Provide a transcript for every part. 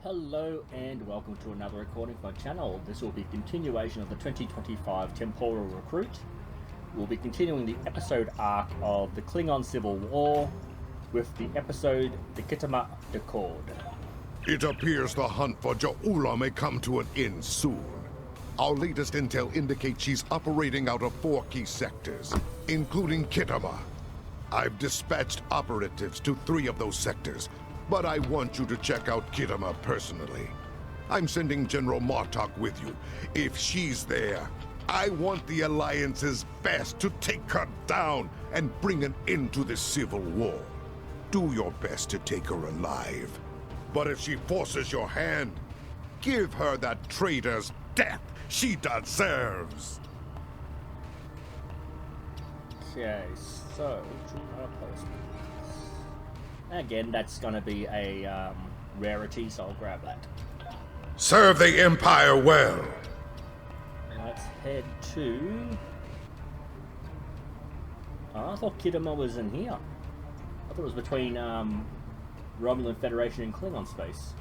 Hello and welcome to another recording for my channel. This will be a continuation of the 2025 Temporal Recruit. We'll be continuing the episode arc of the Klingon Civil War with the episode The Khitomer Accord. It appears the hunt for Ja'ula may come to an end soon. Our latest intel indicates she's operating out of 4 key sectors, including Khitomer. I've dispatched operatives to 3 of those sectors, but I want you to check out Khitomer personally. I'm sending General Martok with you. If she's there, I want the Alliance's best to take her down and bring an end to this civil war. Do your best to take her alive. But if she forces your hand, give her that traitor's death she deserves. Okay, so again, that's going to be a rarity, so I'll grab that. Serve the Empire well. Let's head to... Oh, I thought Khitomer was in here. I thought it was between Romulan Federation and Klingon space.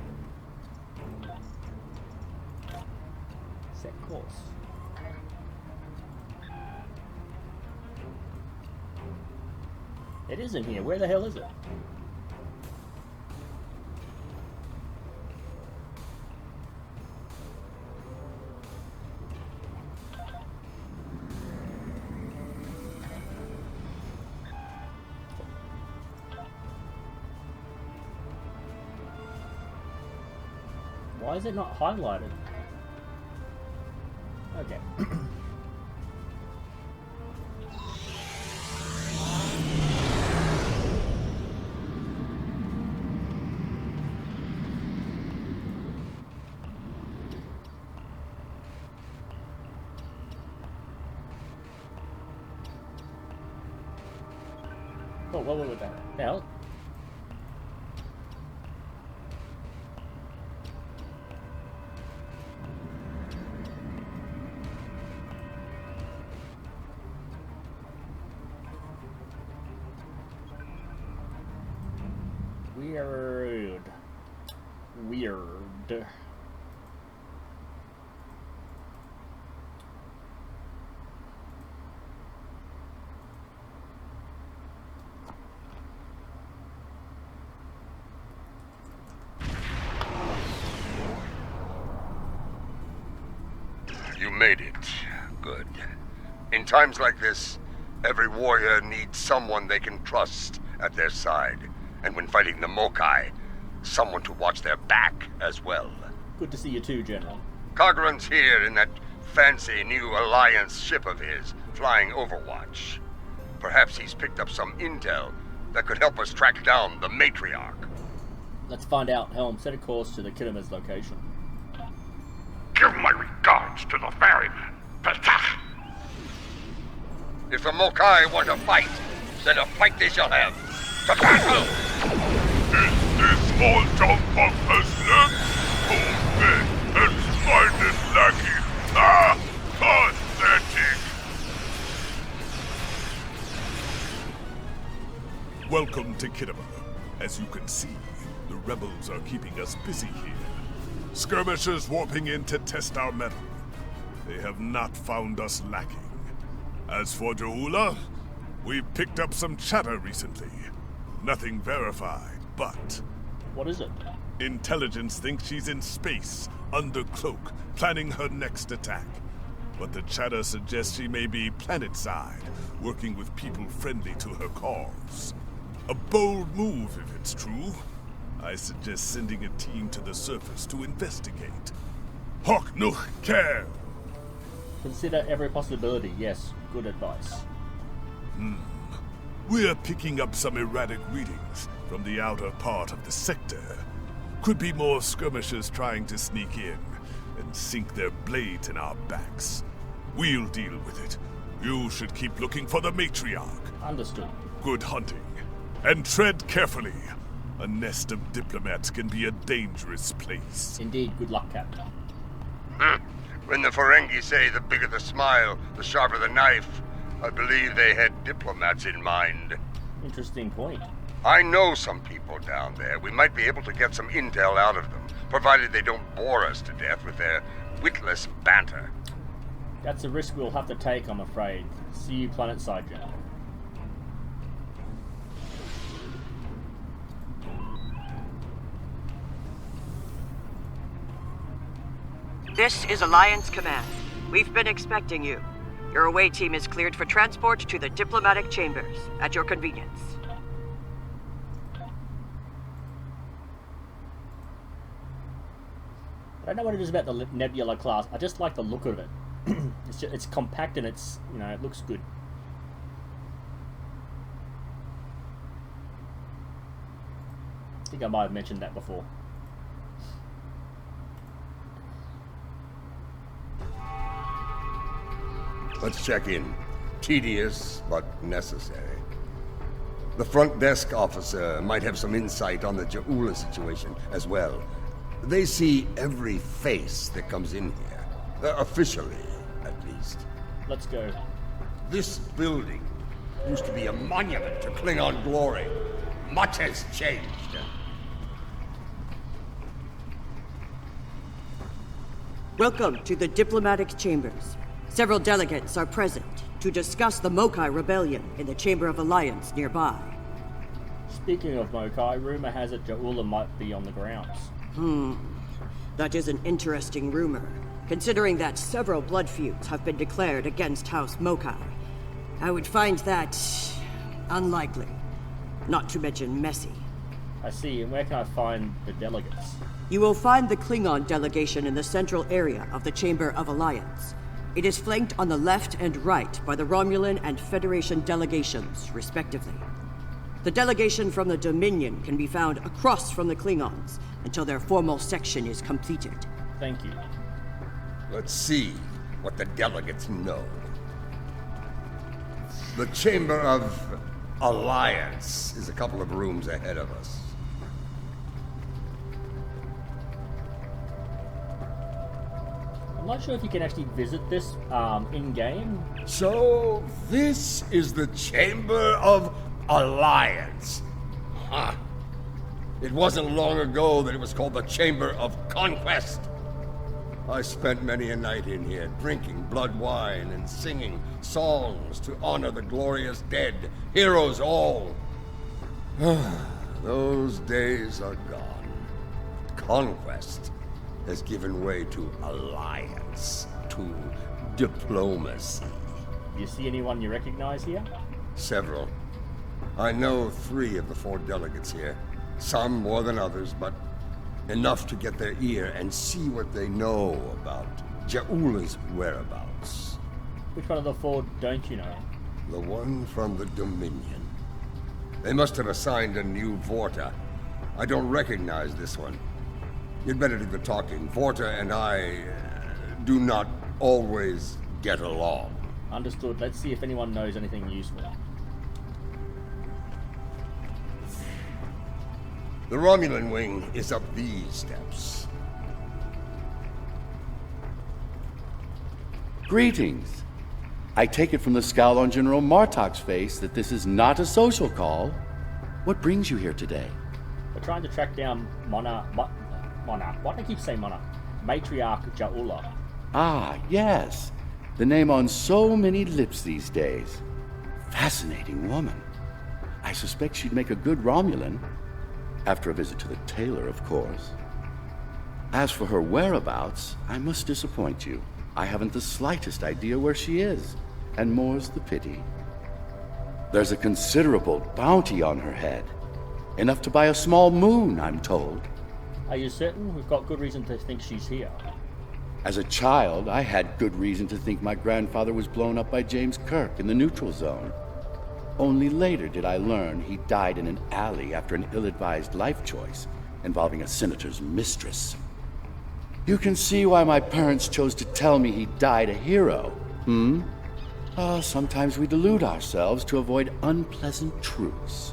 Set course. It is in here. Where the hell is it? Why is it not highlighted? Okay. Oh, what was that? Hell? Weird. You made it. Good. In times like this, every warrior needs someone they can trust at their side. And when fighting the Mokai, someone to watch their back as well. Good to see you too, General. Cogran's here in that fancy new Alliance ship of his, flying Overwatch. Perhaps he's picked up some intel that could help us track down the Matriarch. Let's find out. Helm, set a course to the Khitomer's location. Give my regards to the ferryman, Petach! If the Mokai want to fight, then a fight they shall have. To battle! Is this small jump of Haslam? Oh, big and splendid lackey! Ah! Pathetic! Welcome to Khitomer. As you can see, the rebels are keeping us busy here. Skirmishers warping in to test our mettle. They have not found us lacking. As for Ja'ula, we picked up some chatter recently. Nothing verified, but... What is it? Intelligence thinks she's in space, under cloak, planning her next attack. But the chatter suggests she may be planet-side, working with people friendly to her cause. A bold move, if it's true. I suggest sending a team to the surface to investigate. Hoc nuch care! Consider every possibility, yes. Good advice. We're picking up some erratic readings from the outer part of the sector. Could be more skirmishers trying to sneak in and sink their blades in our backs. We'll deal with it. You should keep looking for the Matriarch. Understood. Good hunting. And tread carefully. A nest of diplomats can be a dangerous place. Indeed, good luck, Captain. When the Ferengi say the bigger the smile, the sharper the knife, I believe they had diplomats in mind. Interesting point. I know some people down there. We might be able to get some intel out of them. provided they don't bore us to death with their witless banter. That's a risk we'll have to take, I'm afraid. See you planetside, General. This is Alliance Command. We've been expecting you. Your away team is cleared for transport to the diplomatic chambers, at your convenience. I don't know what it is about the Nebula class. I just like the look of it. It's compact and it's, you know, it looks good. I think I might have mentioned that before. Let's check in. Tedious, but necessary. The front desk officer might have some insight on the Ja'ula situation as well. They see every face that comes in here. Officially, at least. Let's go. This building used to be a monument to Klingon glory. Much has changed. Welcome to the diplomatic chambers. Several delegates are present to discuss the Mokai Rebellion in the Chamber of Alliance nearby. Speaking of Mokai, rumor has it Ja'ula might be on the grounds. That is an interesting rumor, considering that several blood feuds have been declared against House Mokai. I would find that unlikely, not to mention messy. I see, and where can I find the delegates? You will find the Klingon delegation in the central area of the Chamber of Alliance. It is flanked on the left and right by the Romulan and Federation delegations, respectively. The delegation from the Dominion can be found across from the Klingons until their formal section is completed. Thank you. Let's see what the delegates know. The Chamber of Alliance is a couple of rooms ahead of us. I'm not sure if you can actually visit this in-game. So, this is the Chamber of Alliance. Huh. It wasn't long ago that it was called the Chamber of Conquest. I spent many a night in here, drinking blood wine and singing songs to honor the glorious dead, heroes all. Those days are gone. Conquest has given way to alliance, to diplomacy. Do you see anyone you recognize here? Several. I know 3 of the 4 delegates here. Some more than others, but enough to get their ear and see what they know about Ja'ula's whereabouts. Which one of the 4 don't you know? The one from the Dominion. They must have assigned a new Vorta. I don't recognize this one. You'd better do the talking. Vorta and I do not always get along. Understood. Let's see if anyone knows anything useful. The Romulan wing is up these steps. Greetings. I take it from the scowl on General Martok's face that this is not a social call. What brings you here today? We're trying to track down Mona. Why do I keep saying Mona? Matriarch Ja'ula. Ah, yes. The name on so many lips these days. Fascinating woman. I suspect she'd make a good Romulan. After a visit to the tailor, of course. As for her whereabouts, I must disappoint you. I haven't the slightest idea where she is, and more's the pity. There's a considerable bounty on her head. Enough to buy a small moon, I'm told. Are you certain? We've got good reason to think she's here. As a child, I had good reason to think my grandfather was blown up by James Kirk in the neutral zone. Only later did I learn he died in an alley after an ill-advised life choice involving a senator's mistress. You can see why my parents chose to tell me he died a hero, sometimes we delude ourselves to avoid unpleasant truths.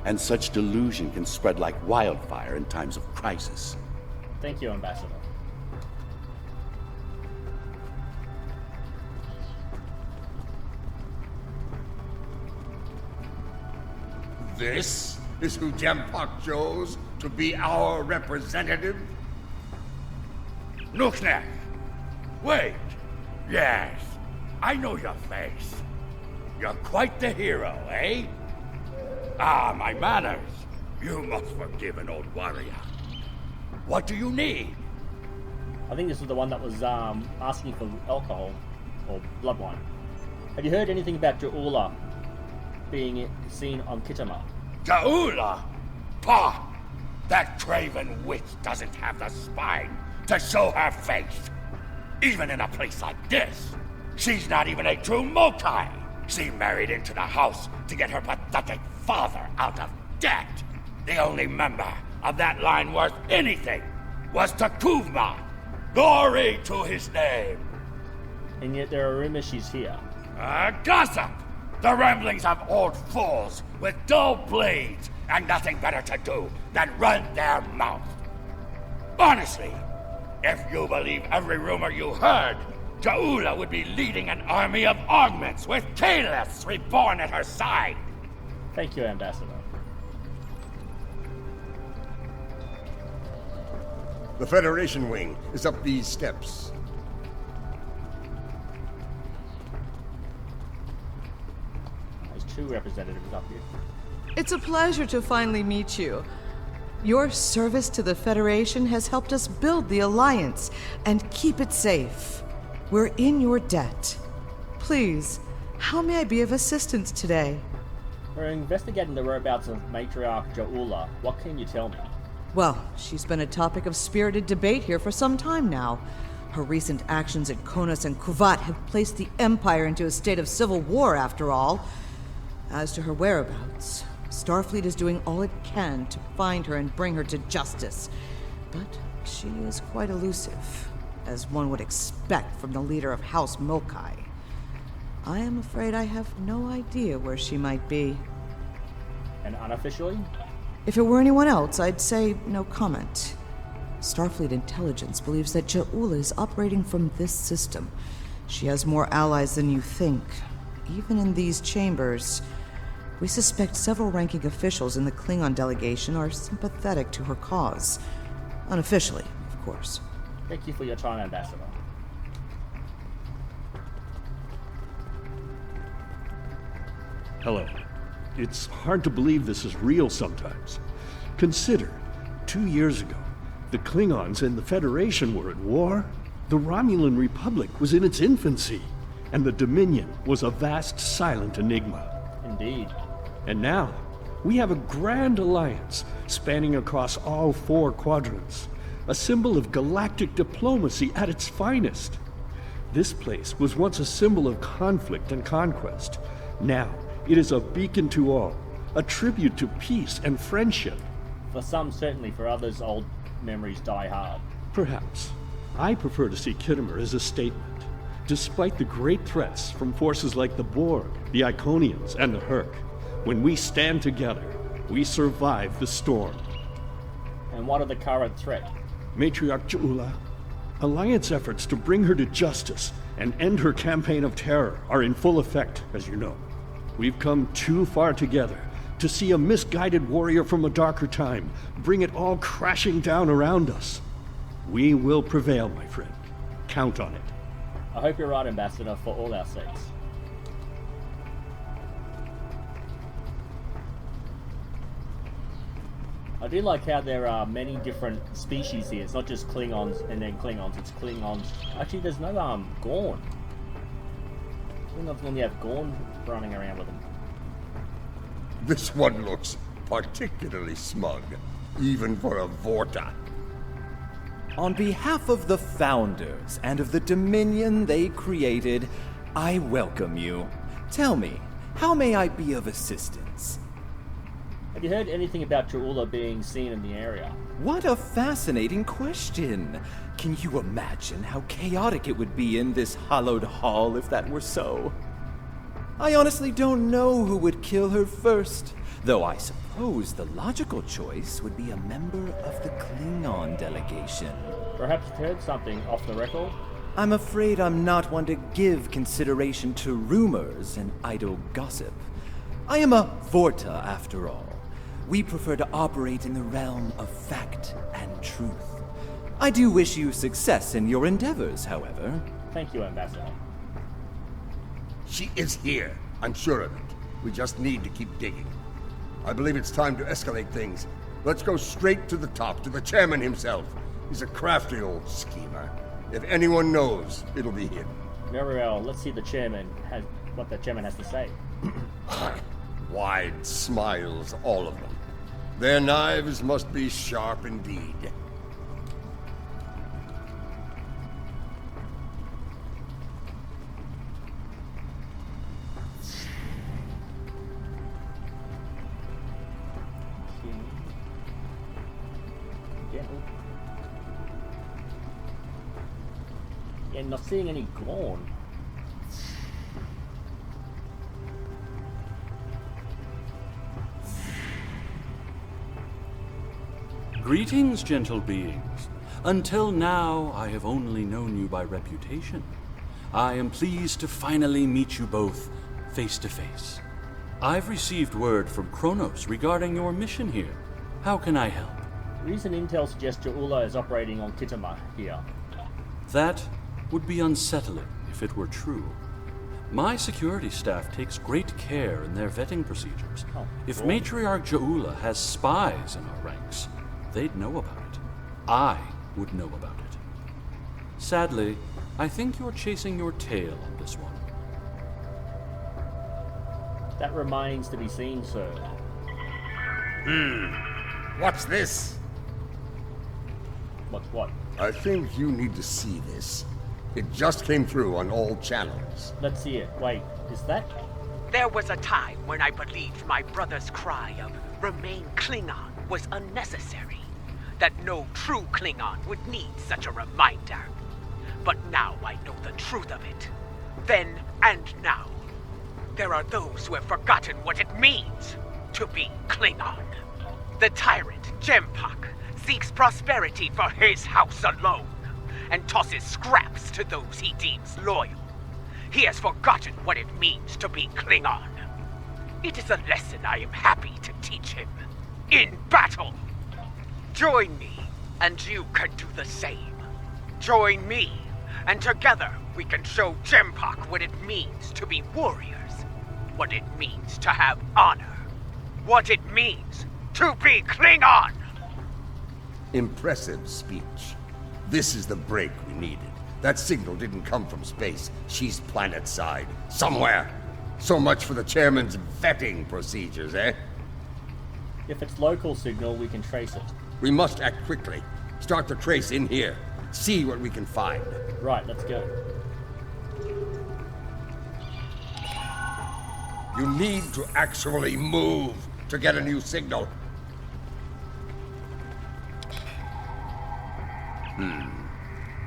And such delusion can spread like wildfire in times of crisis. Thank you, Ambassador. This is who Jampak chose to be our representative? Nukhner! Wait! Yes, I know your face. You're quite the hero, eh? Ah, my manners. You must forgive an old warrior. What do you need? I think this was the one that was asking for alcohol or blood wine. Have you heard anything about Ja'ula being seen on Khitomer? Ja'ula? Pah! That craven witch doesn't have the spine to show her face. Even in a place like this, she's not even a true Mokai. She married into the house to get her pathetic father out of debt. The only member of that line worth anything was Takuvma. Glory to his name. And yet there are rumors she's here. Gossip! The ramblings of old fools with dull blades and nothing better to do than run their mouth. Honestly, if you believe every rumor you heard, Ja'ula would be leading an army of augments with Kalis reborn at her side. Thank you, Ambassador. The Federation wing is up these steps. There's 2 representatives up here. It's a pleasure to finally meet you. Your service to the Federation has helped us build the Alliance and keep it safe. We're in your debt. Please, how may I be of assistance today? We're investigating the whereabouts of Matriarch Ja'ula. What can you tell me? Well, she's been a topic of spirited debate here for some time now. Her recent actions at Konos and Kuvat have placed the Empire into a state of civil war, after all. As to her whereabouts, Starfleet is doing all it can to find her and bring her to justice. But she is quite elusive, as one would expect from the leader of House Mokai. I am afraid I have no idea where she might be. And unofficially? If it were anyone else, I'd say no comment. Starfleet intelligence believes that Ja'ula is operating from this system. She has more allies than you think. Even in these chambers, we suspect several ranking officials in the Klingon delegation are sympathetic to her cause. Unofficially, of course. Thank you for your time, Ambassador. Hello. It's hard to believe this is real sometimes. Consider, 2 years ago, the Klingons and the Federation were at war. The Romulan Republic was in its infancy, and the Dominion was a vast silent enigma. Indeed. And now, we have a grand alliance spanning across all 4 quadrants, a symbol of galactic diplomacy at its finest. This place was once a symbol of conflict and conquest. Now, it is a beacon to all, a tribute to peace and friendship. For some, certainly. For others, old memories die hard. Perhaps. I prefer to see Khitomer as a statement. Despite the great threats from forces like the Borg, the Iconians, and the Herc, when we stand together, we survive the storm. And what are the current threat? Matriarch Ja'ula, Alliance efforts to bring her to justice and end her campaign of terror are in full effect, as you know. We've come too far together to see a misguided warrior from a darker time bring it all crashing down around us. We will prevail, my friend. Count on it. I hope you're right, Ambassador, for all our sakes. I do like how there are many different species here. It's not just Klingons and then Klingons, it's Klingons. Actually, there's no Gorn. Klingons normally have Gorn running around with them. This one looks particularly smug, even for a Vorta. On behalf of the Founders and of the Dominion they created, I welcome you. Tell me, how may I be of assistance? Have you heard anything about Ja'ula being seen in the area? What a fascinating question. Can you imagine how chaotic it would be in this hallowed hall if that were so? I honestly don't know who would kill her first, though I suppose the logical choice would be a member of the Klingon delegation. Perhaps you've heard something off the record? I'm afraid I'm not one to give consideration to rumors and idle gossip. I am a Vorta, after all. We prefer to operate in the realm of fact and truth. I do wish you success in your endeavors, however. Thank you, Ambassador. She is here. I'm sure of it. We just need to keep digging. I believe it's time to escalate things. Let's go straight to the top, to the chairman himself. He's a crafty old schemer. If anyone knows, it'll be him. Very well. Let's see what the chairman has to say. Wide smiles, all of them. Their knives must be sharp indeed. Yeah, not seeing any Gorn. Greetings, gentle beings. Until now, I have only known you by reputation. I am pleased to finally meet you both face to face. I've received word from Kronos regarding your mission here. How can I help? Recent intel suggests Jaula is operating on Khitomer here. That would be unsettling if it were true. My security staff takes great care in their vetting procedures. If cool. Matriarch Jaula has spies in our ranks, they'd know about it. I would know about it. Sadly, I think you're chasing your tail on this one. That remains to be seen, sir. What's this? What's what? I think you need to see this. It just came through on all channels. Let's see it. Wait, is that? There was a time when I believed my brother's cry of "Remain Klingon" was unnecessary. That no true Klingon would need such a reminder. But now I know the truth of it. Then and now. There are those who have forgotten what it means to be Klingon. The tyrant, Jempak, seeks prosperity for his house alone, and tosses scraps to those he deems loyal. He has forgotten what it means to be Klingon. It is a lesson I am happy to teach him. In battle! Join me, and you can do the same. Join me, and together we can show Jempak what it means to be warriors. What it means to have honor. What it means to be Klingon! Impressive speech. This is the break we needed. That signal didn't come from space. She's planet-side. Somewhere. So much for the chairman's vetting procedures, eh? If it's local signal, we can trace it. We must act quickly. Start the trace in here. See what we can find. Right, let's go. You need to actually move to get a new signal.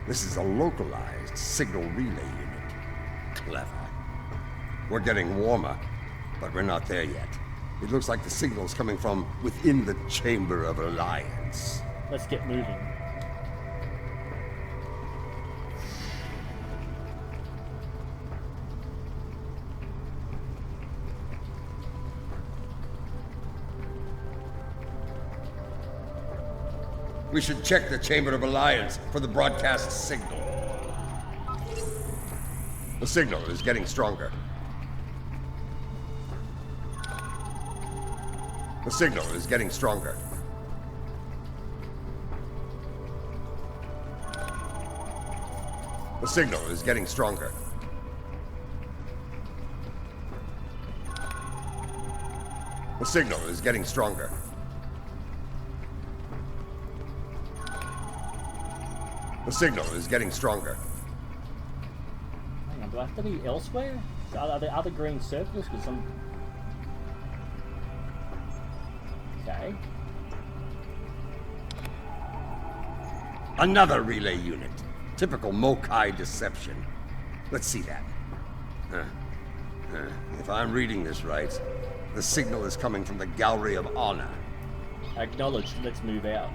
This is a localized signal relay unit. Clever. We're getting warmer, but we're not there yet. It looks like the signal's coming from within the Chamber of Alliance. Let's get moving. We should check the Chamber of Alliance for the broadcast signal. The signal is getting stronger. The signal is getting stronger. The signal is getting stronger. The signal is getting stronger. The signal is getting stronger. Hang on, do I have to be elsewhere? Are there other green circles? Because I'm... Okay. Another relay unit. Typical Mokai deception. Let's see that. If I'm reading this right, the signal is coming from the Gallery of Honor. Acknowledged. Let's move out.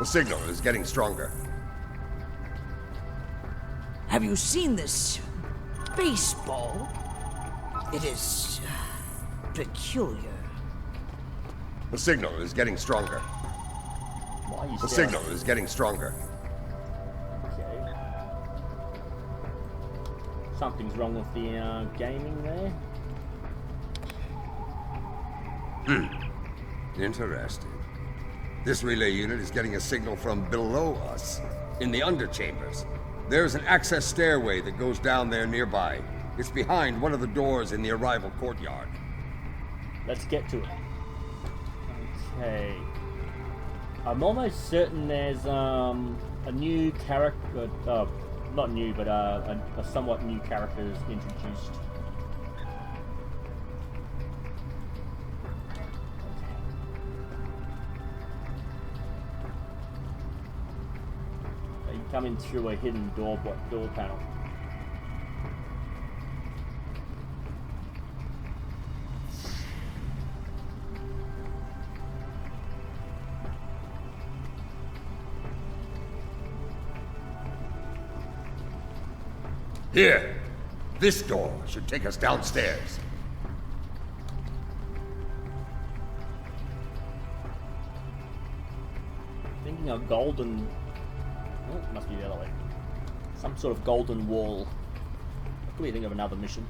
The signal is getting stronger. Have you seen this baseball? It is peculiar. The signal is getting stronger. Why are you The staring? signal is getting stronger. Okay. Something's wrong with the gaming there. Interesting. This relay unit is getting a signal from below us, in the underchambers. There's an access stairway that goes down there nearby. It's behind one of the doors in the arrival courtyard. Let's get to it. Okay. I'm almost certain there's a new character, not new, but a somewhat new character is introduced. You come in through a hidden door panel. Here. This door should take us downstairs. Thinking a golden... Oh, it must be the other way. Some sort of golden wall. Could we think of another mission?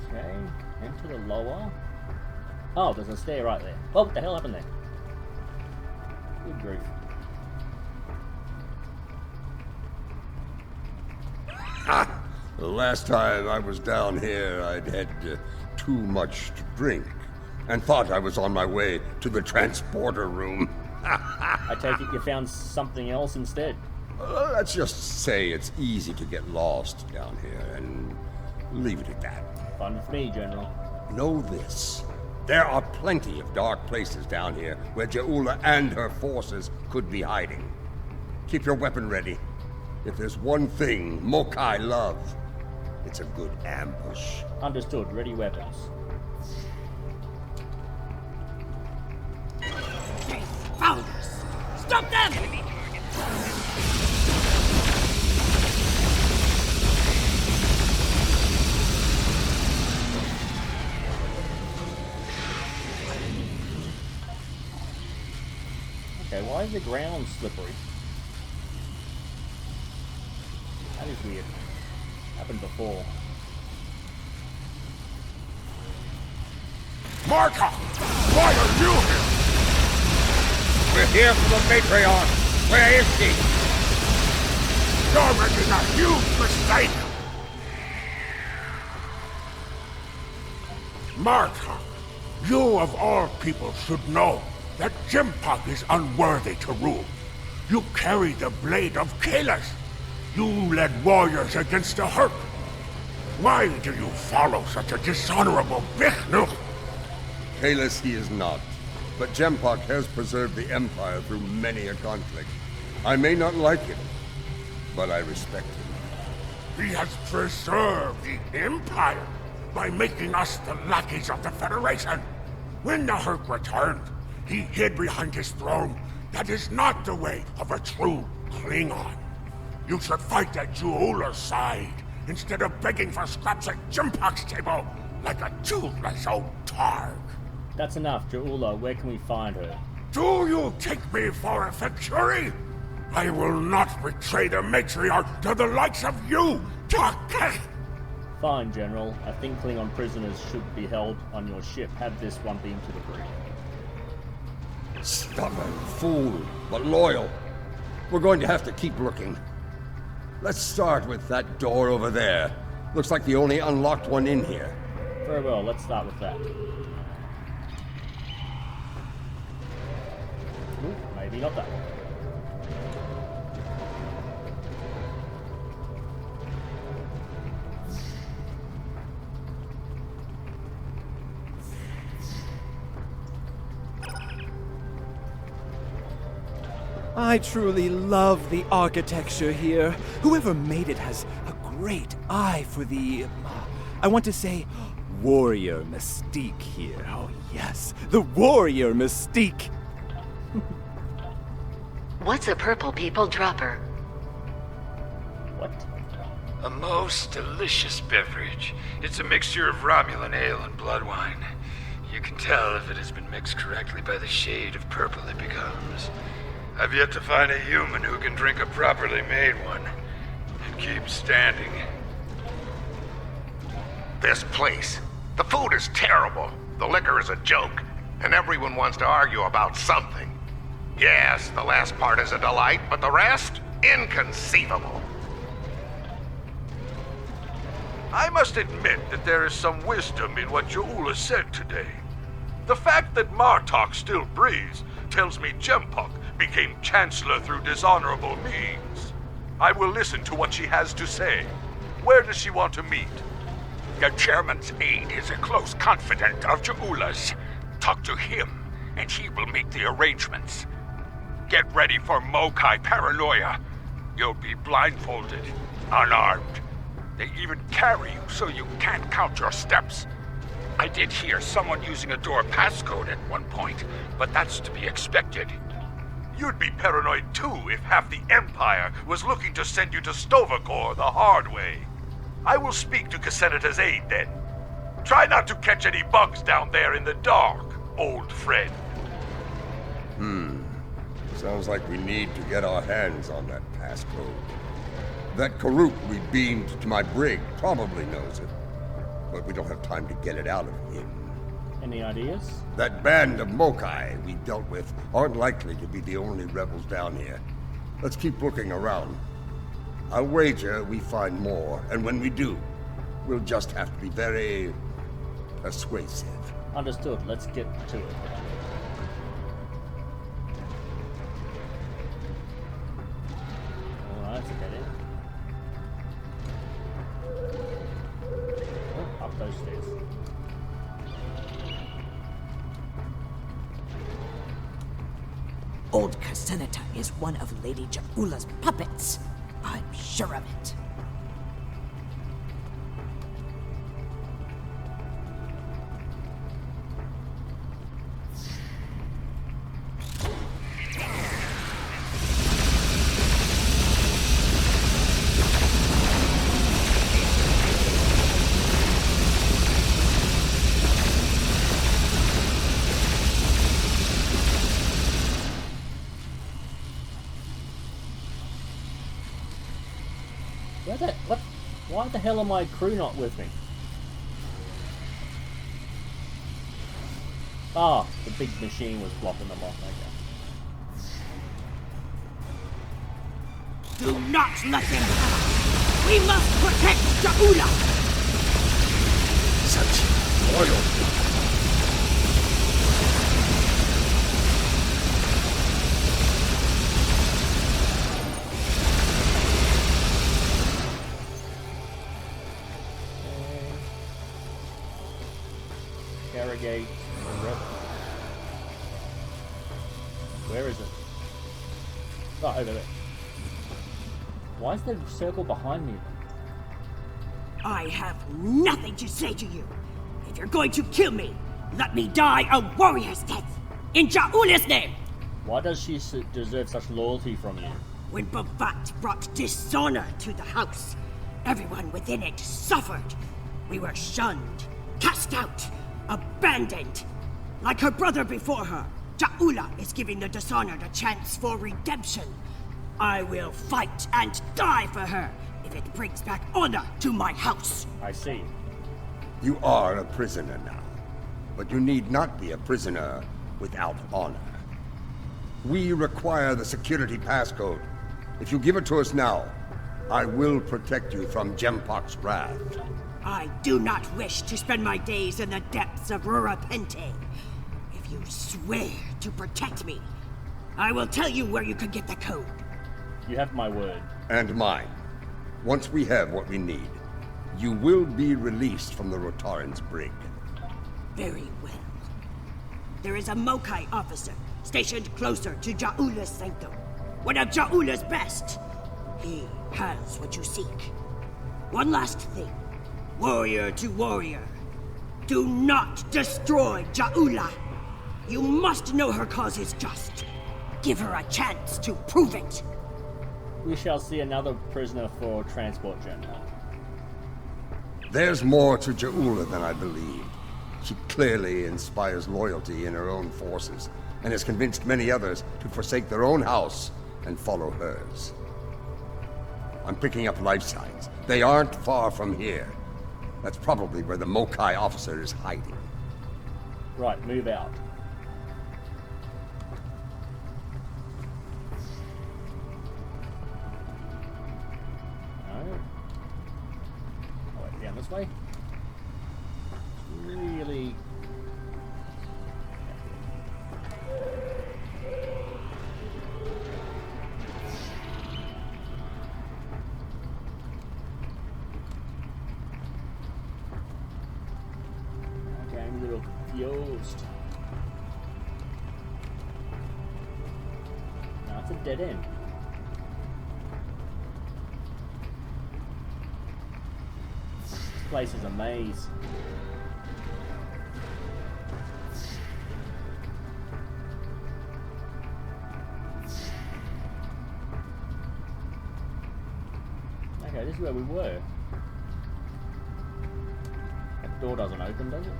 Okay. Enter the lower. Oh, there's a stair right there. Oh, what the hell happened there? Good grief. Ha! The last time I was down here, I'd had too much to drink, and thought I was on my way to the transporter room. I take it you found something else instead. Let's just say it's easy to get lost down here, and leave it at that. Fun with me, General. Know this. There are plenty of dark places down here where Jaula and her forces could be hiding. Keep your weapon ready. If there's one thing Mokai love, it's a good ambush. Understood. Ready weapons. They found us! Stop them! Okay, why is the ground slippery? That is weird. Happened before. Marka! Why are you here? We're here for the Matriarch. Where is she? You're making a huge mistake! Marka, you of all people should know that Jimpak is unworthy to rule. You carry the blade of Kalas. You led warriors against the Herc. Why do you follow such a dishonorable Bichnuk? Kalis he is not, but Jempak has preserved the Empire through many a conflict. I may not like him, but I respect him. He has preserved the Empire by making us the lackeys of the Federation. When the Herc returned, he hid behind his throne. That is not the way of a true Klingon. You should fight at Juula's side, instead of begging for scraps at Jimpak's table, like a toothless old targ. That's enough, Jaula. Where can we find her? Do you take me for a Factory? I will not betray the Matriarch to the likes of you, Taketh! Fine, General. I think Klingon prisoners should be held on your ship. Have this one beamed to the brig. Stubborn fool, but loyal. We're going to have to keep looking. Let's start with that door over there. Looks like the only unlocked one in here. Very well, let's start with that. Ooh, maybe not that one. I truly love the architecture here. Whoever made it has a great eye for the, I want to say, warrior mystique here. Oh yes, the warrior mystique. What's a purple people dropper? What? A most delicious beverage. It's a mixture of Romulan ale and blood wine. You can tell if it has been mixed correctly by the shade of purple it becomes. I've yet to find a human who can drink a properly made one and keep standing. This place. The food is terrible. The liquor is a joke. And everyone wants to argue about something. Yes, the last part is a delight, but the rest? Inconceivable. I must admit that there is some wisdom in what Ja'ula said today. The fact that Martok still breathes tells me Jempok became Chancellor through dishonorable means. I will listen to what she has to say. Where does she want to meet? The chairman's aide is a close confidant of Ja'ula's. Talk to him, and he will make the arrangements. Get ready for Mokai paranoia. You'll be blindfolded, unarmed. They even carry you so you can't count your steps. I did hear someone using a door passcode at one point, but that's to be expected. You'd be paranoid too if half the Empire was looking to send you to Stovacor the hard way. I will speak to Casenata's aide then. Try not to catch any bugs down there in the dark, old friend. Sounds like we need to get our hands on that passcode. That Karuk we beamed to my brig probably knows it. But we don't have time to get it out of him. Any ideas? That band of Mokai we dealt with aren't likely to be the only rebels down here. Let's keep looking around. I'll wager we find more, and when we do, we'll just have to be very persuasive. Understood. Let's get to it. Alright, that's a dead end. Oh, up those stairs. Old Casenata is one of Lady Ja'ula's puppets. I'm sure of it. What? Why the hell are my crew not with me? Ah, the big machine was blocking them off, okay. Do not let them pass. We must protect Ja'ula. Such loyalty. Interrogate the rebel. Where is it? Oh, over there. Why is there a circle behind me? I have nothing to say to you. If you're going to kill me, let me die a warrior's death. In Ja'ula's name! Why does she deserve such loyalty from you? When Bavat brought dishonor to the house, everyone within it suffered. We were shunned, cast out, abandoned. Like her brother before her, Ja'ula is giving the dishonored a chance for redemption. I will fight and die for her if it brings back honor to my house. I see. You are a prisoner now, but you need not be a prisoner without honor. We require the security passcode. If you give it to us now, I will protect you from Jempok's wrath. I do not wish to spend my days in the depths of Rurapente. If you swear to protect me, I will tell you where you can get the code. You have my word. And mine. Once we have what we need, you will be released from the Rotaran's brig. Very well. There is a Mokai officer stationed closer to Ja'ula's sanctum. One of Ja'ula's best. He has what you seek. One last thing. Warrior to warrior. Do not destroy Ja'ula. You must know her cause is just. give her a chance to prove it. We shall see another prisoner for transport, General. There's more to Ja'ula than I believed. She clearly inspires loyalty in her own forces, and has convinced many others to forsake their own house and follow hers. I'm picking up life signs. They aren't far from here. That's probably where the Mokai officer is hiding. Right, move out. No. Oh, wait, down this way? Really... Okay, I'm a little confused. No, it's a dead end. This place is a maze. Okay, this is where we were. That door doesn't open, does it?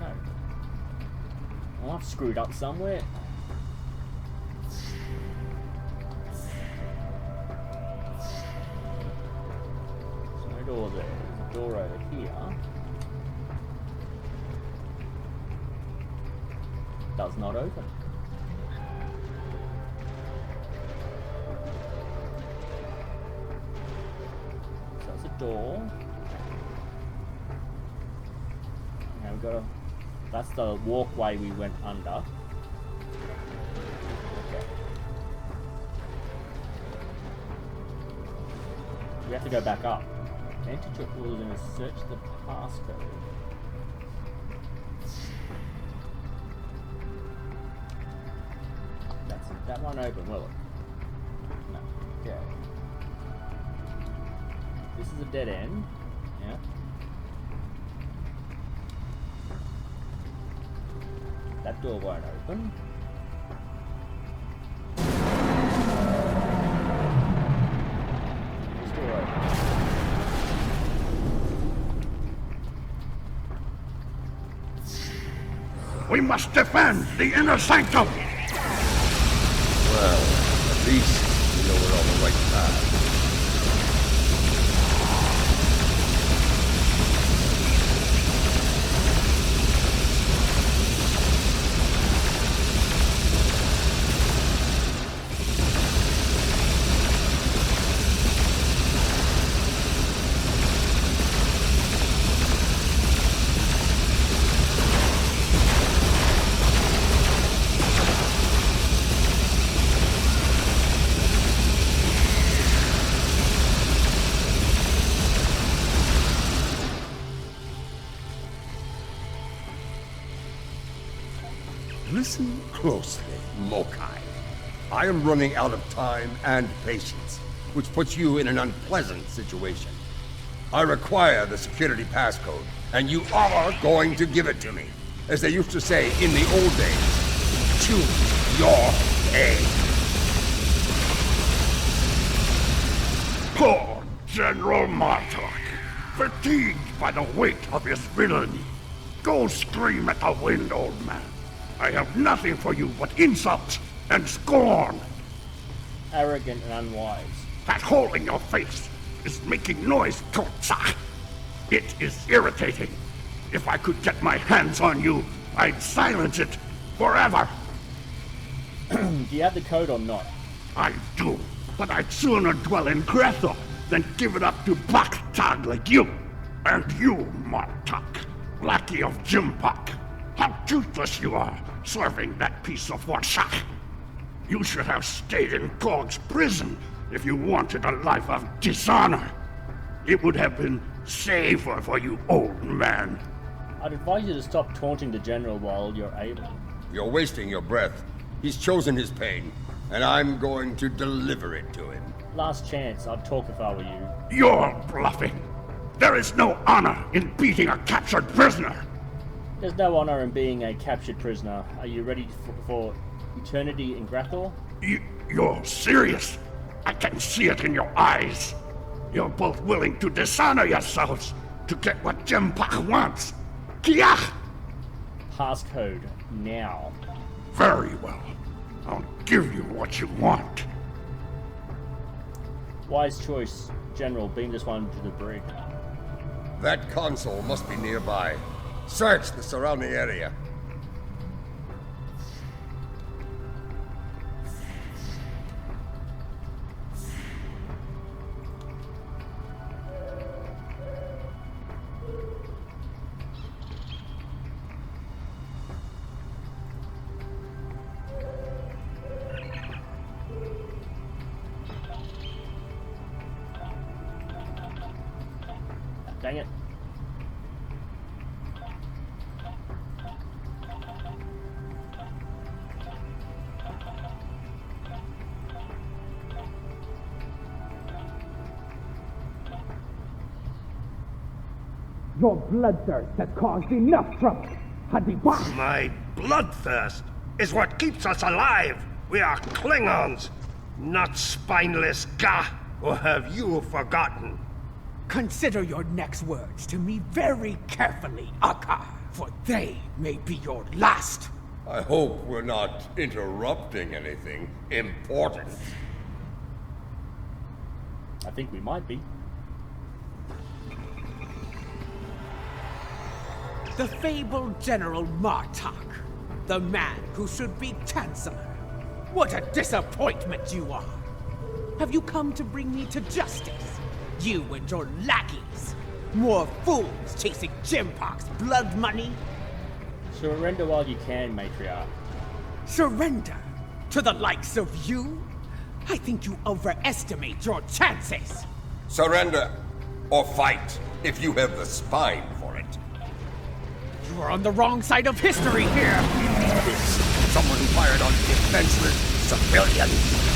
No. Well, I've screwed up somewhere. There's no door there. There's a door over here. Does not open. So that's a door. Now we've got a... That's the walkway we went under. Okay. We have to go back up. Enter to we're going to search the passcode. That won't open, will it? No. Okay. This is a dead end. Yeah. That door won't open. This door opens. We must defend the inner sanctum! Well, at least we know we're on the right path. Listen closely, Mokai. I am running out of time and patience, which puts you in an unpleasant situation. I require the security passcode, and you are going to give it to me. As they used to say in the old days, choose your aim. Poor General Martok, fatigued by the weight of his villainy. Go scream at the wind, old man. I have nothing for you but insult and scorn. Arrogant and unwise. That hole in your face is making noise, Totsa. It is irritating. If I could get my hands on you, I'd silence it forever. Do you have the code or not? I do, but I'd sooner dwell in Grethel than give it up to Baktag like you. And you, Martok, lackey of Jimpak. How toothless you are, serving that piece of Warshak. You should have stayed in Gog's prison if you wanted a life of dishonor. It would have been safer for you, old man. I'd advise you to stop taunting the General while you're able. You're wasting your breath. He's chosen his pain, and I'm going to deliver it to him. Last chance, I'd talk if I were you. You're bluffing. There is no honor in beating a captured prisoner. There's no honor in being a captured prisoner. Are you ready for eternity in Grathor? You're serious? I can see it in your eyes. You're both willing to dishonor yourselves to get what Jempak wants. Kiach! Passcode now. Very well. I'll give you what you want. Wise choice, General. Beam this one to the brig. That console must be nearby. Search the surrounding area. Dang it. Your bloodthirst has caused enough trouble. Hadibah! My bloodthirst is what keeps us alive. We are Klingons, not spineless Gah. Or have you forgotten? Consider your next words to me very carefully, Akka, for they may be your last. I hope we're not interrupting anything important. I think we might be. The fabled General Martok, the man who should be Chancellor. What a disappointment you are! Have you come to bring me to justice? You and your lackeys. More fools chasing Jempok's blood money? Surrender while you can, Matriarch. Surrender? To the likes of you? I think you overestimate your chances. Surrender or fight if you have the spine for it. You are on the wrong side of history here. Someone who fired on defenseless civilians.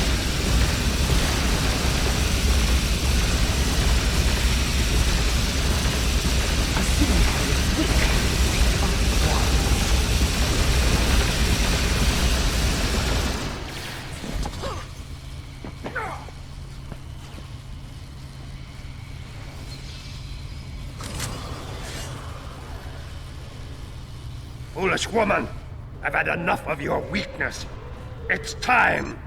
Foolish woman, I've had enough of your weakness. It's time.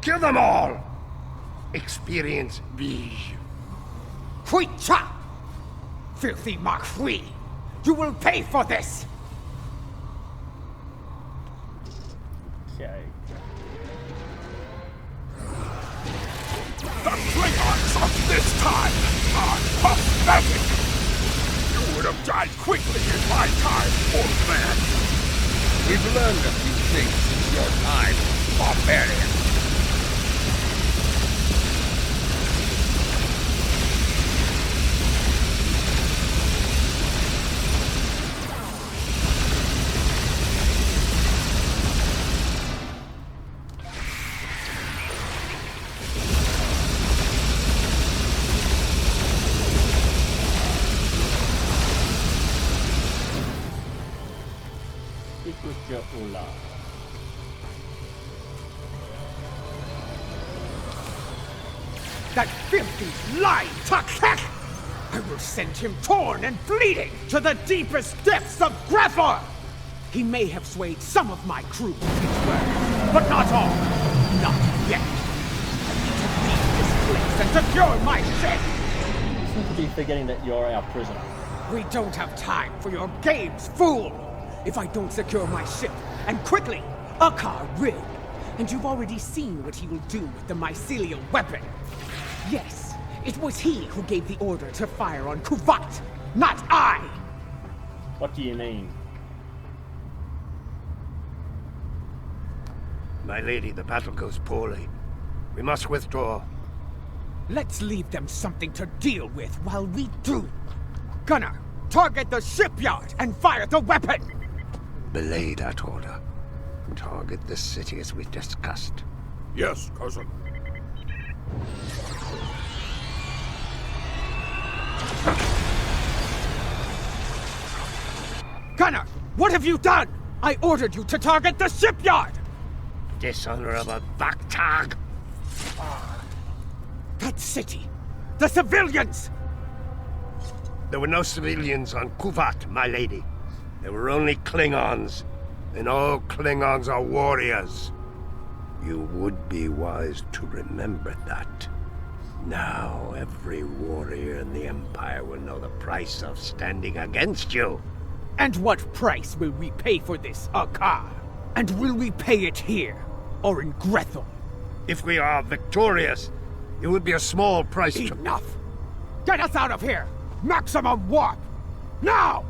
Kill them all! Experience B. Hui Cha! Filthy Mark Hui! You will pay for this! Okay. The Klingons of this time are pathetic! You would have died quickly in my time, old man! We've learned a few things since your time, barbarian. That filthy, lying Tuck-Heck! I will send him torn and bleeding to the deepest depths of Grathor! He may have swayed some of my crew with his words, but not all. Not yet. I need to leave this place and secure my ship! You seem to be forgetting that you're our prisoner. We don't have time for your games, fool! If I don't secure my ship, and quickly, Akar will. And you've already seen what he will do with the mycelial weapon. Yes, it was he who gave the order to fire on Kuvat, not I! What do you mean? My lady, the battle goes poorly. We must withdraw. Let's leave them something to deal with while we do. Gunner, target the shipyard and fire the weapon! Belay that order. Target the city as we discussed. Yes, cousin. Gunner, what have you done? I ordered you to target the shipyard! Dishonorable backtag! That city! The civilians! There were no civilians on Kuvat, my lady. There were only Klingons. And all Klingons are warriors. You would be wise to remember that. Now every warrior in the Empire will know the price of standing against you. And what price will we pay for this, Akar? And will we pay it here, or in Grethel? If we are victorious, it would be a small price. Enough! Get us out of here! Maximum warp! Now!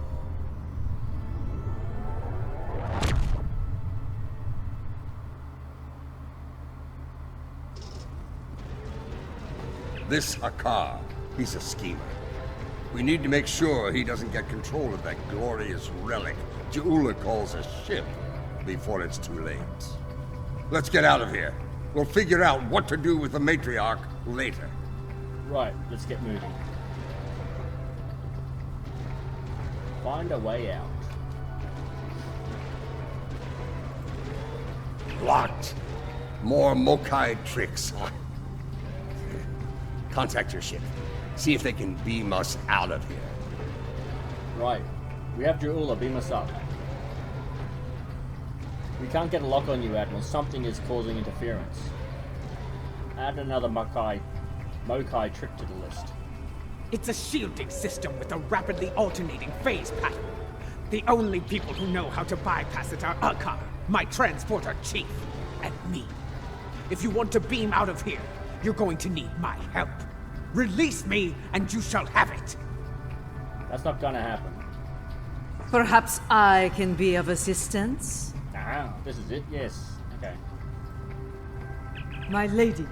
This Akar, he's a schemer. We need to make sure he doesn't get control of that glorious relic Ja'ula calls a ship before it's too late. Let's get out of here. We'll figure out what to do with the matriarch later. Right, let's get moving. Find a way out. Blocked. More Mokai tricks. Contact your ship. See if they can beam us out of here. Right. We have Ja'ula, beam us up. We can't get a lock on you, Admiral. Something is causing interference. Add another Mokai trick to the list. It's a shielding system with a rapidly alternating phase pattern. The only people who know how to bypass it are Akar, my transporter chief, and me. If you want to beam out of here, you're going to need my help. Release me, and you shall have it. That's not gonna happen. Perhaps I can be of assistance? Ah, this is it? Yes. Okay. My lady,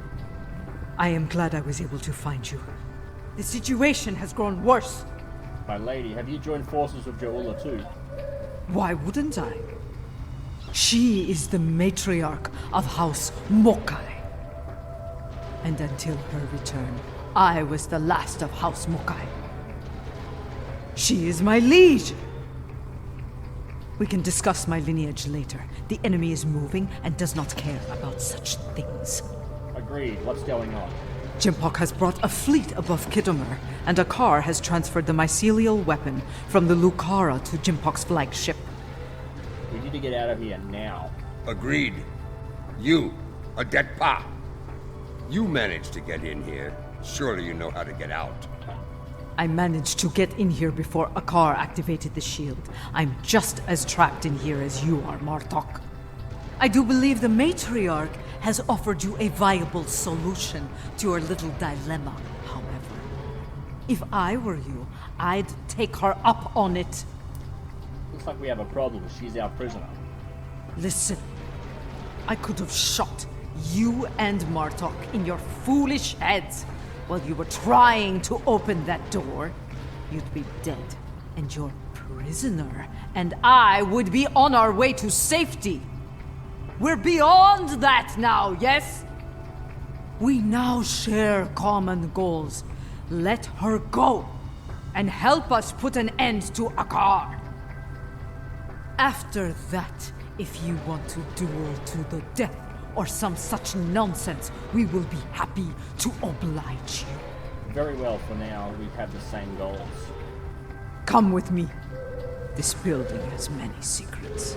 I am glad I was able to find you. The situation has grown worse. My lady, have you joined forces with Ja'ula too? Why wouldn't I? She is the matriarch of House Mokai. And until her return, I was the last of House Mokai. She is my liege! We can discuss my lineage later. The enemy is moving and does not care about such things. Agreed. What's going on? Jimpok has brought a fleet above Khitomer, and Akar has transferred the mycelial weapon from the Lucara to Jimpok's flagship. We need to get out of here now. Agreed. You, Adet Pa. You managed to get in here. Surely you know how to get out. I managed to get in here before Akar activated the shield. I'm just as trapped in here as you are, Martok. I do believe the matriarch has offered you a viable solution to your little dilemma, however. If I were you, I'd take her up on it. Looks like we have a problem. She's our prisoner. Listen, I could have shot you and Martok in your foolish heads while you were trying to open that door. You'd be dead, and your prisoner and I would be on our way to safety. We're beyond that now, yes? We now share common goals. Let her go, and help us put an end to Akar. After that, if you want to duel to the death or some such nonsense, we will be happy to oblige you. Very well, for now, we have the same goals. Come with me. This building has many secrets.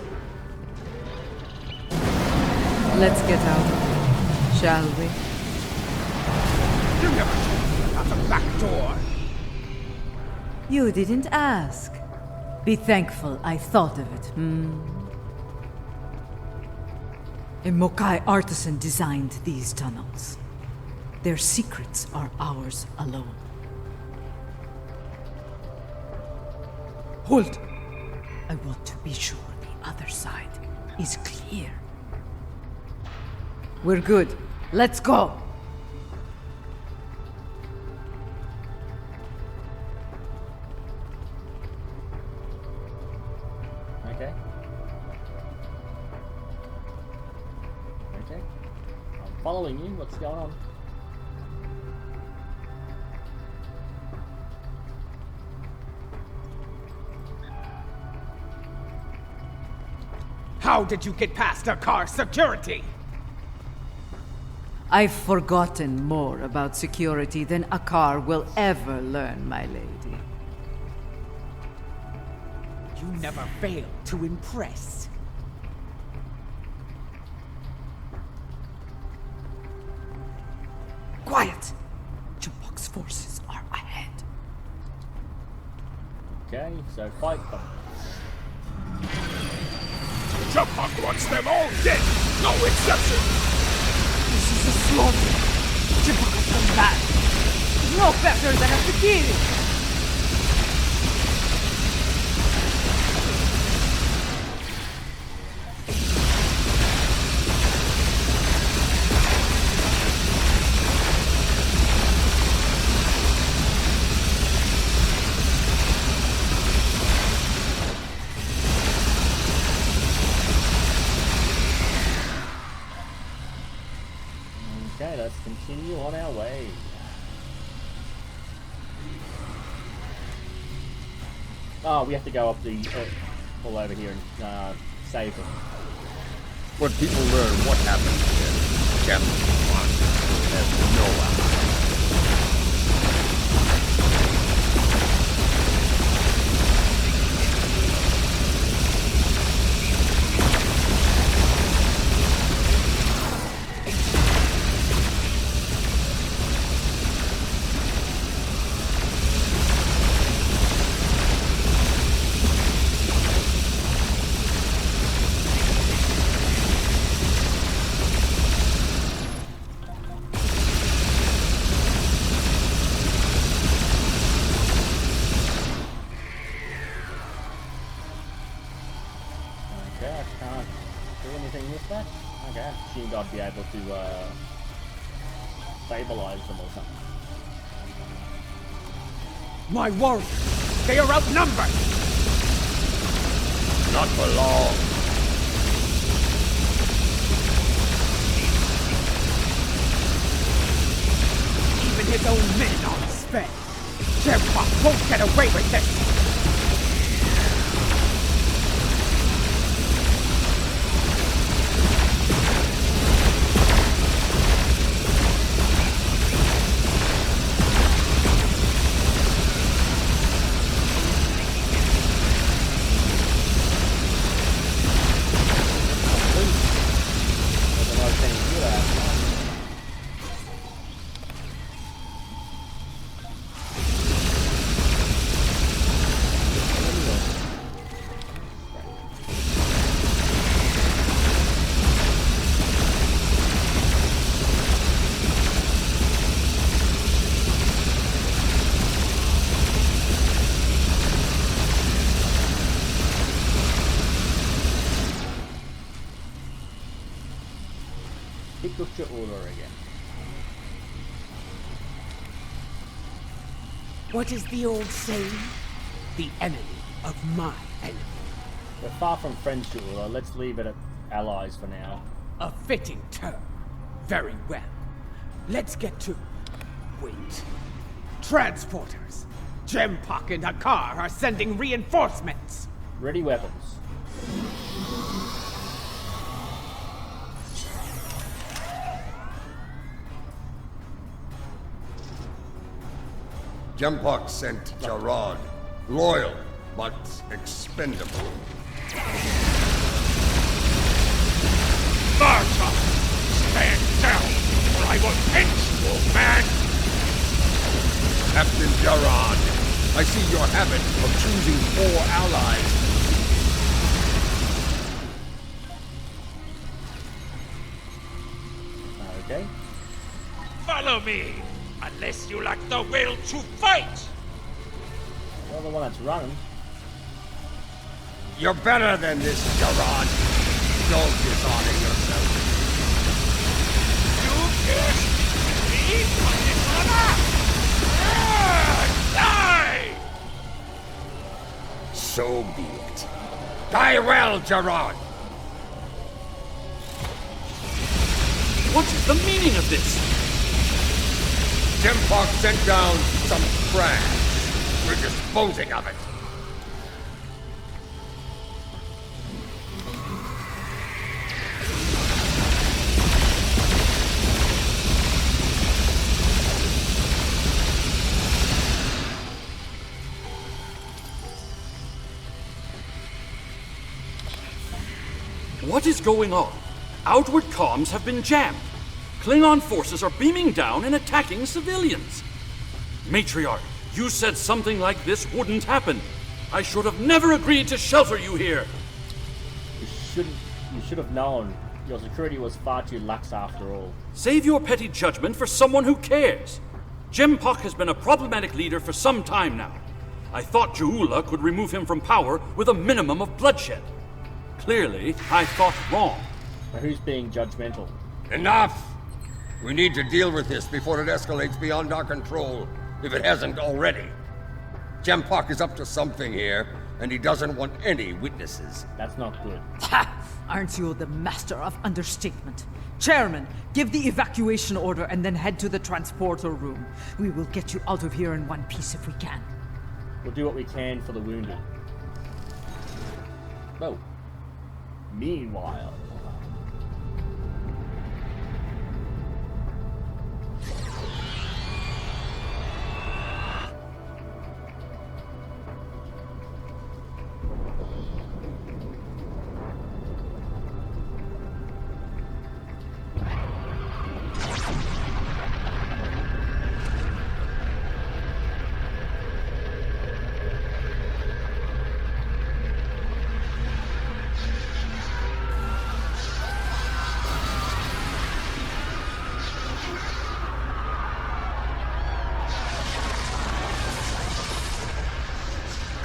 Let's get out of here, shall we? You never told me about the back door. You didn't ask. Be thankful I thought of it, A Mokai artisan designed these tunnels. Their secrets are ours alone. Hold! I want to be sure the other side is clear. We're good. Let's go! following you. What's going on? How did you get past our car security? I've forgotten more about security than Akar will ever learn, my lady. You never fail to impress. Quiet! Chupok's forces are ahead. Okay, so fight them. Chupok wants them all dead! No exception! This is a slaughter. Chupok has done bad. He's no better than a Fakiri. Okay, let's continue on our way. Oh, we have to go up the all over here and save them. When people learn what happened here, Gem has no ally. Okay, I assumed I'd be able to stabilize them or something. My warriors! They are outnumbered! Not for long. Even his own men are spent. Temporal won't get away with this! Pick up your order again. What is the old saying? The enemy of my enemy. We're far from friends, Shula. Let's leave it at allies for now. A fitting term. Very well. Let's get to... Wait. Transporters. Gempok and Akar are sending reinforcements. Ready weapons. Gempok sent Jarad, loyal but expendable. Martha! Stand down, or I will pinch you, old man! Captain Jarad, I see your habit of choosing 4 allies. Okay. Follow me, unless you lack the will to fight! You're the one that's running. You're better than this, Jarad. Don't dishonor yourself. You kissed me for dishonor? Die! So be it. Die well, Jarad! What is the meaning of this? Jempok sent down some trash. We're disposing of it. What is going on? Outward comms have been jammed. Klingon forces are beaming down and attacking civilians. Matriarch, you said something like this wouldn't happen. I should have never agreed to shelter you here. You should have known. Your security was far too lax after all. Save your petty judgment for someone who cares. Jempok has been a problematic leader for some time now. I thought Juula could remove him from power with a minimum of bloodshed. Clearly, I thought wrong. But who's being judgmental? Enough! We need to deal with this before it escalates beyond our control, if it hasn't already. Jempok is up to something here, and he doesn't want any witnesses. That's not good. Ha! Aren't you the master of understatement? Chairman, give the evacuation order and then head to the transporter room. We will get you out of here in one piece if we can. We'll do what we can for the wounded. Oh. Meanwhile...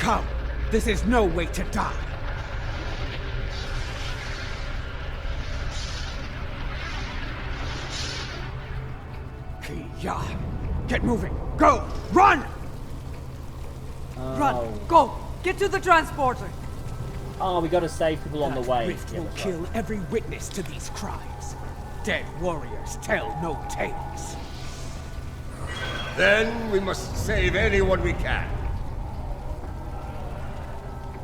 Come, this is no way to die. Kia, get moving. Go, run! Run, go, get to the transporter. Oh, we gotta save people on the way. Rift will kill every witness to these crimes. Dead warriors tell no tales. Then we must save anyone we can.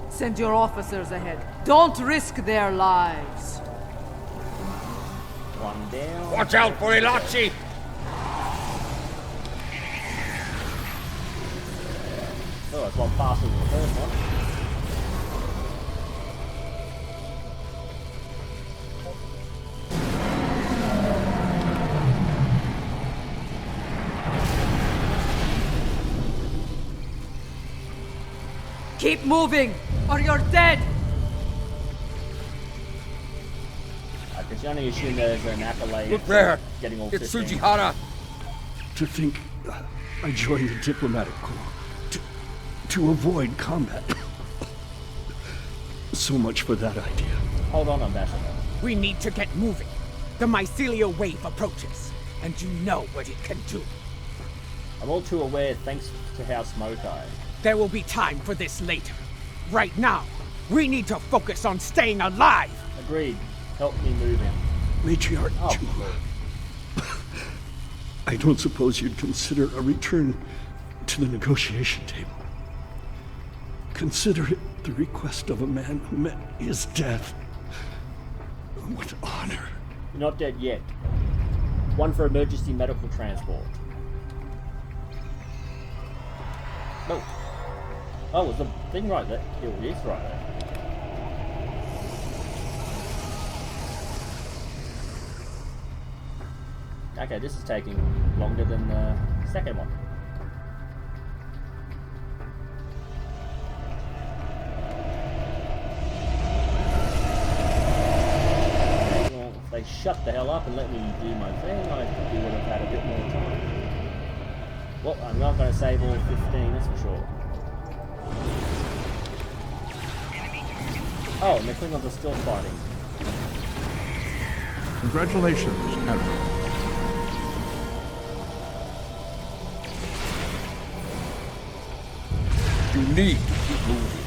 Send your officers ahead. Don't risk their lives. One down. Watch out for Ilachi! Oh, it's one faster than the first one. Keep moving, or you're dead! I can only assume there's an accolade. Look there! Getting all It's 15. Sujihara! To think I joined the diplomatic corps to avoid combat. So much for that idea. Hold on, Ambassador. We need to get moving. The mycelial wave approaches, and you know what it can do. I'm all too aware thanks to House Mokai. There will be time for this later. Right now, we need to focus on staying alive. Agreed. Help me move him. Matriarch Oh, Juula, I don't suppose you'd consider a return to the negotiation table. Consider it the request of a man who met his death with honor. You're not dead yet. One for emergency medical transport. No. Oh, was the thing right there? It is right there. Okay, this is taking longer than the second one. Well, if they shut the hell up and let me do my thing, I probably would have had a bit more time. Well, I'm not going to save all 15, that's for sure. Oh, and the Klingons are still fighting. Congratulations, Admiral. You need to keep moving.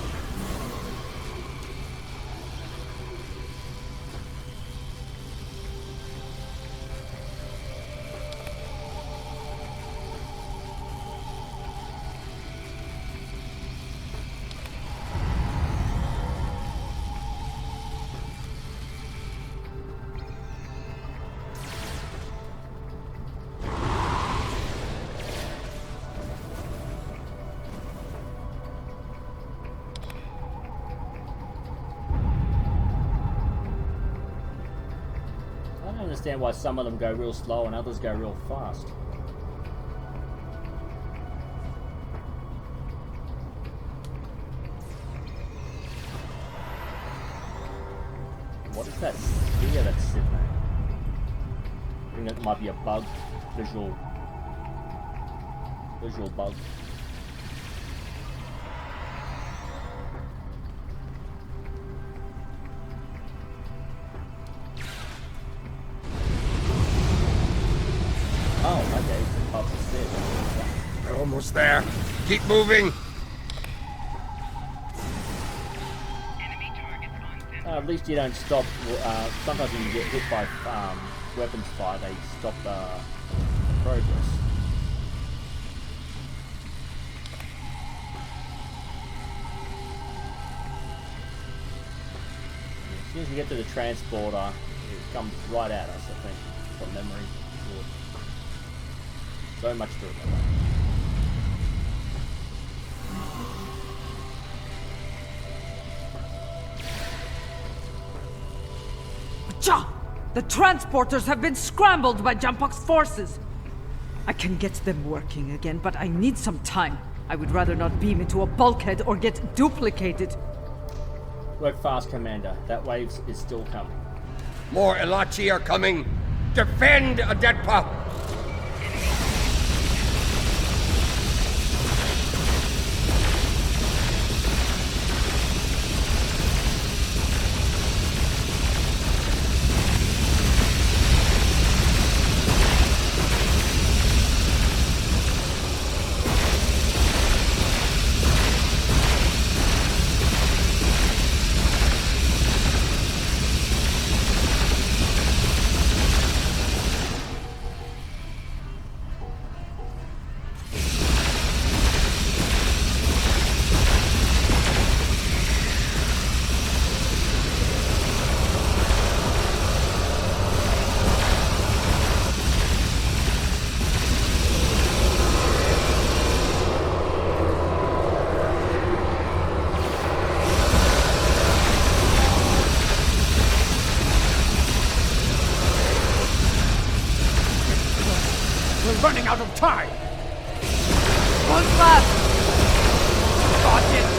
understand why some of them go real slow and others go real fast. What is that sphere that's sitting there? I think that might be a bug. Visual bug. Oh, okay, it's above the stairs. We're almost there. Keep moving. At least you don't stop. Sometimes when you get hit by weapons fire, they stop the progress. As soon as you get to the transporter, it comes right at us, I think, from memory. So much to remember. Cha! The transporters have been scrambled by Jampok's forces. I can get them working again, but I need some time. I would rather not beam into a bulkhead or get duplicated. Work fast, Commander. That wave is still coming. More Elachi are coming. Defend Adetpa! Running out of time! One left! Got it!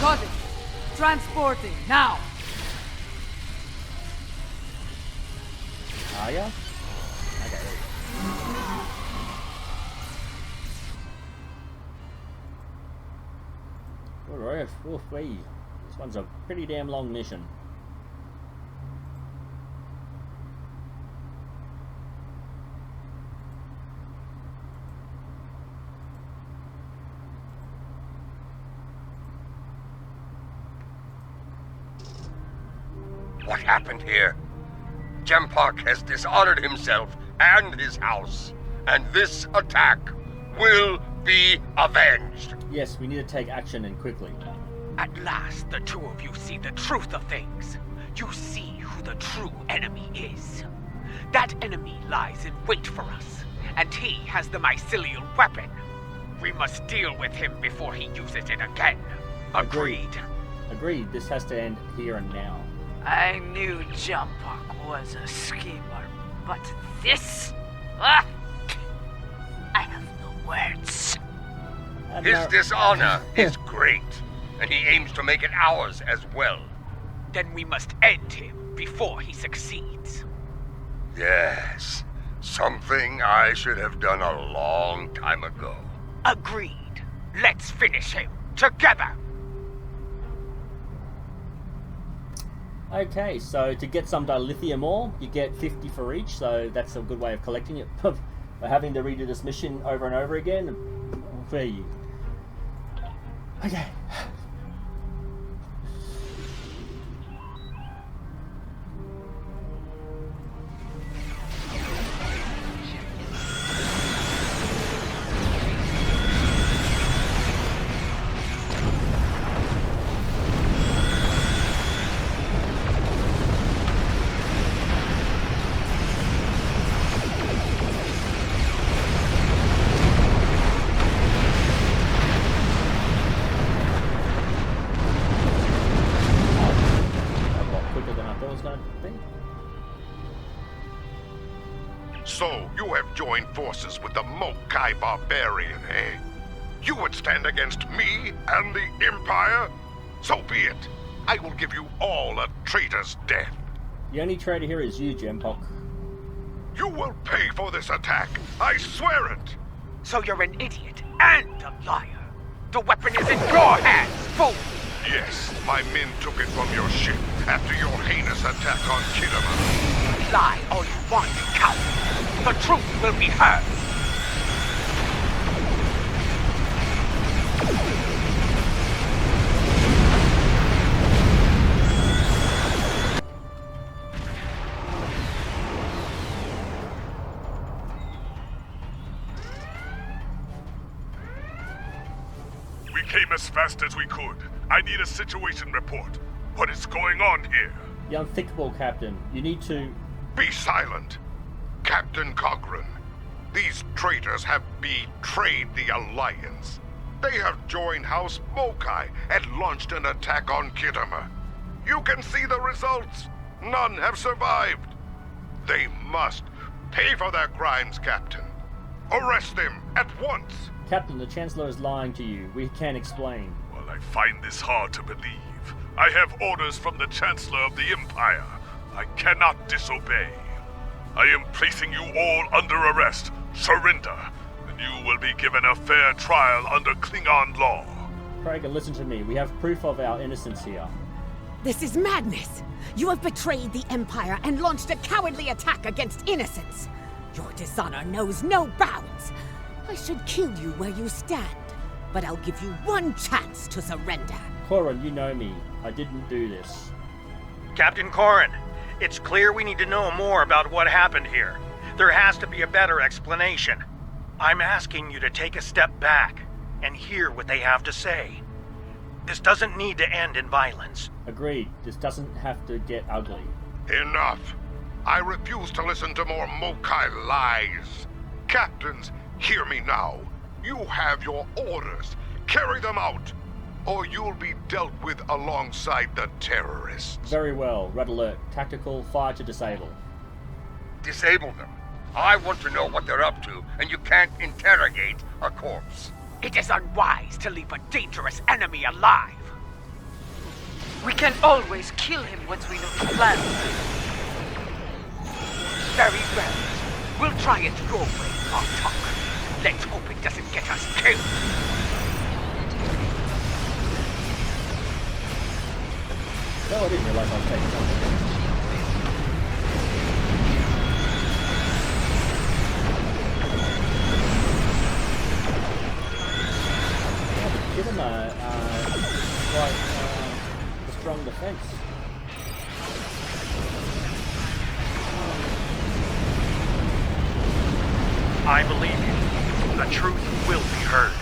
Got it! Transporting, now! Are ya? Okay. Alright, this one's a pretty damn long mission. What happened here? Jempok has dishonored himself and his house, and this attack will be avenged. Yes, we need to take action and quickly. At last, the two of you see the truth of things. You see who the true enemy is. That enemy lies in wait for us, and he has the mycelial weapon. We must deal with him before he uses it again. Agreed? Agreed. This has to end here and now. I knew Jampok was a schemer, but this... Ah! I have no words. His dishonor is great, and he aims to make it ours as well. Then we must end him before he succeeds. Yes, something I should have done a long time ago. Agreed. Let's finish him together. Okay, so to get some dilithium ore, you get 50 for each, so that's a good way of collecting it. By having to redo this mission over and over again, where you? Okay. So, you have joined forces with the Mokai barbarian, eh? You would stand against me and the Empire? So be it. I will give you all a traitor's death. The only traitor here is you, Jempok. You will pay for this attack. I swear it. So you're an idiot and a liar. The weapon is in your hands, fool! Yes, my men took it from your ship after your heinous attack on Khitomer. Lie all you want, coward. The truth will be heard. We came as fast as we could. I need a situation report. What is going on here? The unthinkable, Captain. You need to... Be silent. Captain Cochrane, these traitors have betrayed the Alliance. They have joined House Mokai and launched an attack on Khitomer. You can see the results. None have survived. They must pay for their crimes, Captain. Arrest them at once. Captain, the Chancellor is lying to you. We can't explain. Well, I find this hard to believe. I have orders from the Chancellor of the Empire. I cannot disobey. I am placing you all under arrest. Surrender, and you will be given a fair trial under Klingon law. Prager, listen to me. We have proof of our innocence here. This is madness! You have betrayed the Empire and launched a cowardly attack against innocents. Your dishonor knows no bounds. I should kill you where you stand, but I'll give you one chance to surrender. Corin, you know me. I didn't do this. Captain Corin, it's clear we need to know more about what happened here. There has to be a better explanation. I'm asking you to take a step back and hear what they have to say. This doesn't need to end in violence. Agreed. This doesn't have to get ugly. Enough. I refuse to listen to more Mokai lies. Captains, hear me now. You have your orders. Carry them out, or you'll be dealt with alongside the terrorists. Very well. Red alert. Tactical. Fire to disable. Disable them. I want to know what they're up to, and you can't interrogate a corpse. It is unwise to leave a dangerous enemy alive. We can always kill him once we know his plan. Very well. We'll try it your way, Martok. Let's hope it doesn't get us killed. No, I didn't realize I was taking something. Give him quite a strong defense. I believe you. The truth will be heard.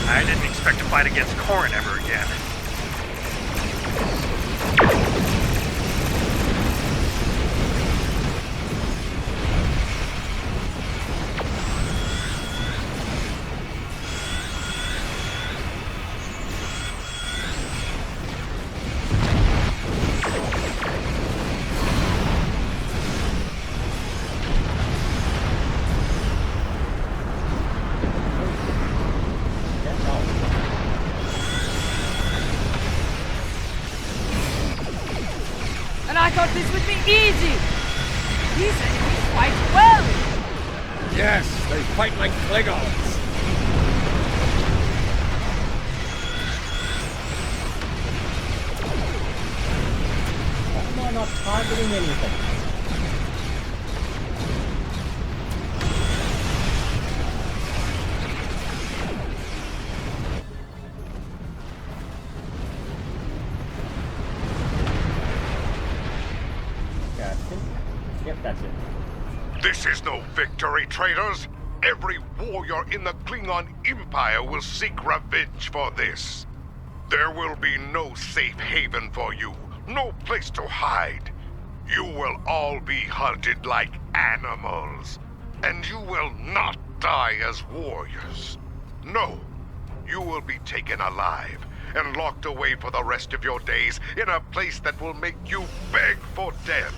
I didn't expect to fight against Corin ever again. And I thought this would be easy! These enemies fight well! Yes, they fight like Klingons. Why am I not targeting anything? Yep, that's it. This is no victory, traitors. Every warrior in the Klingon Empire will seek revenge for this. There will be no safe haven for you, no place to hide. You will all be hunted like animals, and you will not die as warriors. No, you will be taken alive and locked away for the rest of your days in a place that will make you beg for death.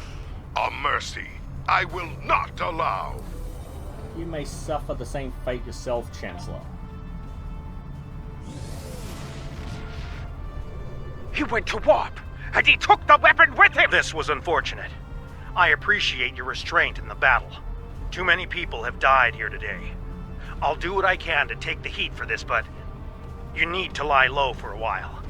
A mercy I will not allow. You may suffer the same fate yourself, Chancellor. He went to warp, and he took the weapon with him! This was unfortunate. I appreciate your restraint in the battle. Too many people have died here today. I'll do what I can to take the heat for this, but you need to lie low for a while.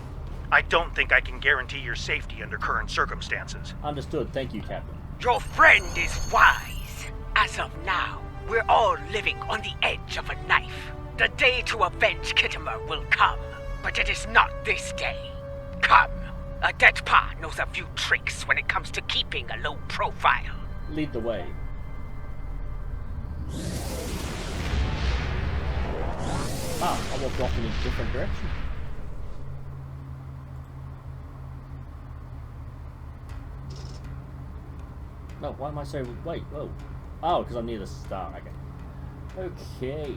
I don't think I can guarantee your safety under current circumstances. Understood. Thank you, Captain. Your friend is wise. As of now, we're all living on the edge of a knife. The day to avenge Khitomer will come, but it is not this day. Come. A dead pa knows a few tricks when it comes to keeping a low profile. Lead the way. Ah, I walked off in a different direction. No, why am I so... Wait, whoa. Oh, because I'm near the star, okay. Okay.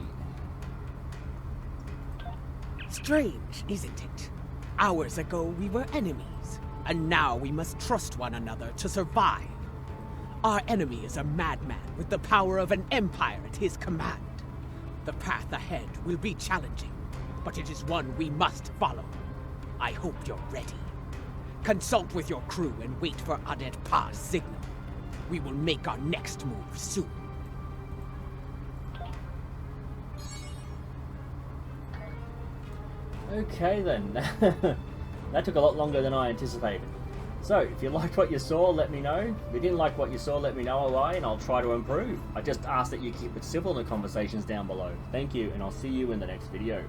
Strange, isn't it? Hours ago we were enemies, and now we must trust one another to survive. Our enemy is a madman with the power of an empire at his command. The path ahead will be challenging, but it is one we must follow. I hope you're ready. Consult with your crew and wait for Adet Pa's signal. We will make our next move soon. Okay then. That took a lot longer than I anticipated. So, if you liked what you saw, let me know. If you didn't like what you saw, let me know why, and I'll try to improve. I just ask that you keep it civil in the conversations down below. Thank you, and I'll see you in the next video.